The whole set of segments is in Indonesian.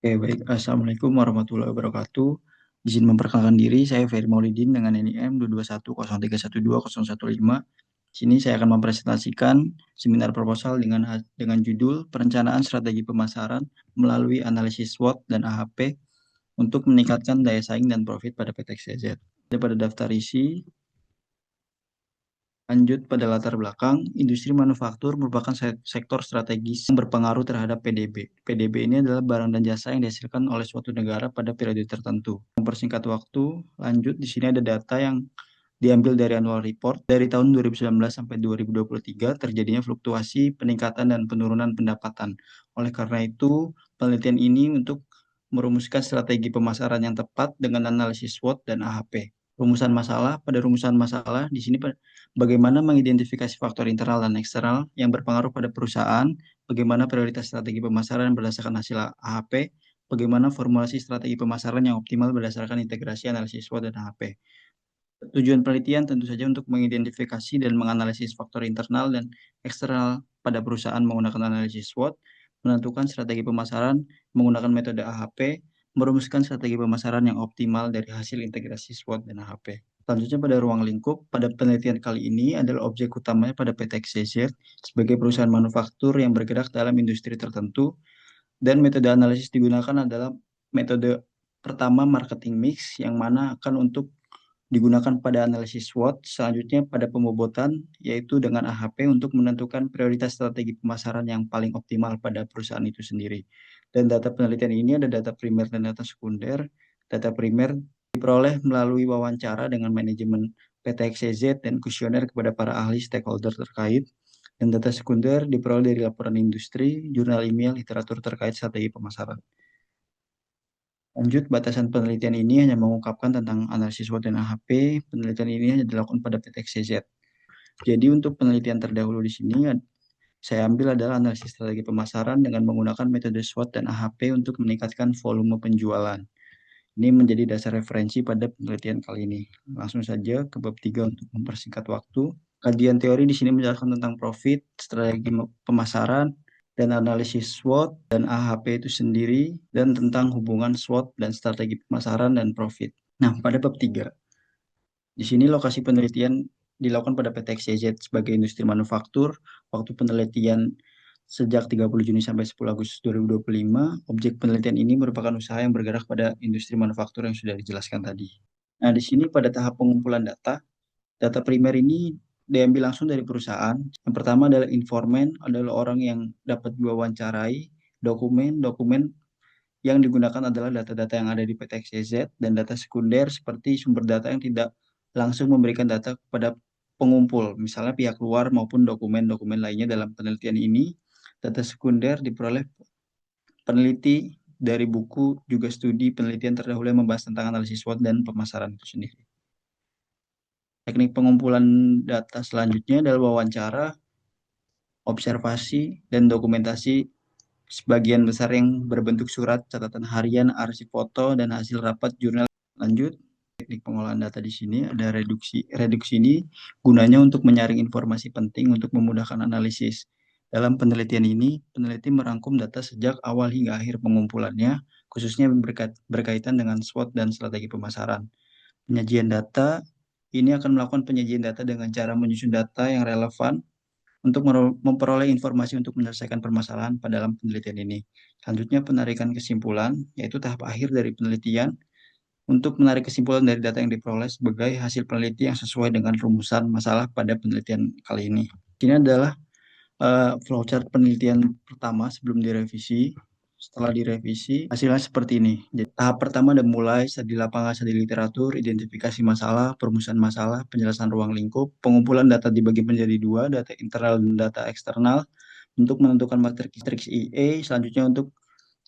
Oke, baik. Assalamualaikum warahmatullahi wabarakatuh. Izin memperkenalkan diri, saya Ferry Maulidin dengan NIM 22103120115. Di sini saya akan mempresentasikan seminar proposal dengan judul Perencanaan Strategi Pemasaran melalui Analisis SWOT dan AHP untuk meningkatkan daya saing dan profit pada PT XYZ. Pada daftar isi, lanjut pada latar belakang, industri manufaktur merupakan sektor strategis yang berpengaruh terhadap PDB. PDB ini adalah barang dan jasa yang dihasilkan oleh suatu negara pada periode tertentu. Mempersingkat waktu, lanjut di sini ada data yang diambil dari annual report dari tahun 2019 sampai 2023 terjadinya fluktuasi peningkatan dan penurunan pendapatan. Oleh karena itu, penelitian ini untuk merumuskan strategi pemasaran yang tepat dengan analisis SWOT dan AHP. Rumusan masalah, pada rumusan masalah di sini bagaimana mengidentifikasi faktor internal dan eksternal yang berpengaruh pada perusahaan, bagaimana prioritas strategi pemasaran berdasarkan hasil AHP, bagaimana formulasi strategi pemasaran yang optimal berdasarkan integrasi analisis SWOT dan AHP. Tujuan penelitian tentu saja untuk mengidentifikasi dan menganalisis faktor internal dan eksternal pada perusahaan menggunakan analisis SWOT, menentukan strategi pemasaran menggunakan metode AHP, merumuskan strategi pemasaran yang optimal dari hasil integrasi SWOT dan AHP. Selanjutnya pada ruang lingkup, pada penelitian kali ini adalah objek utamanya pada PT XYZ sebagai perusahaan manufaktur yang bergerak dalam industri tertentu dan metode analisis digunakan adalah metode pertama marketing mix yang mana akan untuk digunakan pada analisis SWOT, selanjutnya pada pembobotan, yaitu dengan AHP untuk menentukan prioritas strategi pemasaran yang paling optimal pada perusahaan itu sendiri. Dan data penelitian ini ada data primer dan data sekunder. Data primer diperoleh melalui wawancara dengan manajemen PT XYZ dan kuesioner kepada para ahli stakeholder terkait. Dan data sekunder diperoleh dari laporan industri, jurnal ilmiah, literatur terkait strategi pemasaran. Lanjut, batasan penelitian ini hanya mengungkapkan tentang analisis SWOT dan AHP. Penelitian ini hanya dilakukan pada PT XYZ. Jadi untuk penelitian terdahulu di sini, saya ambil adalah analisis strategi pemasaran dengan menggunakan metode SWOT dan AHP untuk meningkatkan volume penjualan. Ini menjadi dasar referensi pada penelitian kali ini. Langsung saja ke bab 3 untuk mempersingkat waktu. Kajian teori di sini menjelaskan tentang profit, strategi pemasaran, dan analisis SWOT dan AHP itu sendiri, dan tentang hubungan SWOT dan strategi pemasaran dan profit. Nah, pada bab 3, di sini lokasi penelitian dilakukan pada PT XYZ sebagai industri manufaktur. Waktu penelitian sejak 30 Juni sampai 10 Agustus 2025, objek penelitian ini merupakan usaha yang bergerak pada industri manufaktur yang sudah dijelaskan tadi. Nah, di sini pada tahap pengumpulan data, data primer ini diambil langsung dari perusahaan. Yang pertama adalah informan, adalah orang yang dapat diwawancarai. Dokumen yang digunakan adalah data-data yang ada di PT XYZ dan data sekunder seperti sumber data yang tidak langsung memberikan data kepada pengumpul, misalnya pihak luar maupun dokumen-dokumen lainnya dalam penelitian ini. Data sekunder diperoleh peneliti dari buku juga studi penelitian terdahulu yang membahas tentang analisis SWOT dan pemasaran itu sendiri. Teknik pengumpulan data selanjutnya adalah wawancara, observasi, dan dokumentasi sebagian besar yang berbentuk surat, catatan harian, arsip foto, dan hasil rapat jurnal. Lanjut, teknik pengolahan data di sini ada reduksi. Reduksi ini gunanya untuk menyaring informasi penting untuk memudahkan analisis. Dalam penelitian ini, peneliti merangkum data sejak awal hingga akhir pengumpulannya, khususnya berkaitan dengan SWOT dan strategi pemasaran. Penyajian data ini akan melakukan penyajian data dengan cara menyusun data yang relevan untuk memperoleh informasi untuk menyelesaikan permasalahan pada dalam penelitian ini. Selanjutnya penarikan kesimpulan, yaitu tahap akhir dari penelitian untuk menarik kesimpulan dari data yang diperoleh sebagai hasil penelitian yang sesuai dengan rumusan masalah pada penelitian kali ini. Ini adalah flowchart penelitian pertama sebelum direvisi. Setelah direvisi, hasilnya seperti ini. Jadi, tahap pertama ada mulai studi lapangan, studi literatur, identifikasi masalah, perumusan masalah, penjelasan ruang lingkup, pengumpulan data dibagi menjadi dua, data internal dan data eksternal, untuk menentukan matriks IA, selanjutnya untuk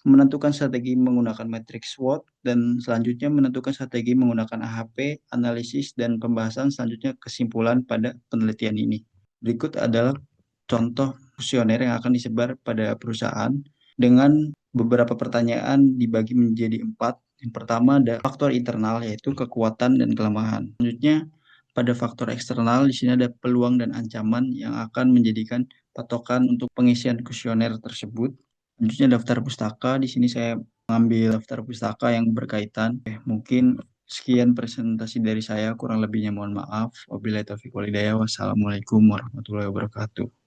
menentukan strategi menggunakan matriks SWOT, dan selanjutnya menentukan strategi menggunakan AHP, analisis, dan pembahasan selanjutnya kesimpulan pada penelitian ini. Berikut adalah contoh kuesioner yang akan disebar pada perusahaan dengan beberapa pertanyaan dibagi menjadi 4. Yang pertama ada faktor internal, yaitu kekuatan dan kelemahan. Selanjutnya pada faktor eksternal di sini ada peluang dan ancaman yang akan menjadikan patokan untuk pengisian kuesioner tersebut. Selanjutnya daftar pustaka, di sini saya mengambil daftar pustaka yang berkaitan. Mungkin sekian presentasi dari saya, kurang lebihnya mohon maaf. Wabillahi taufiq walhidayah. Wassalamualaikum warahmatullahi wabarakatuh.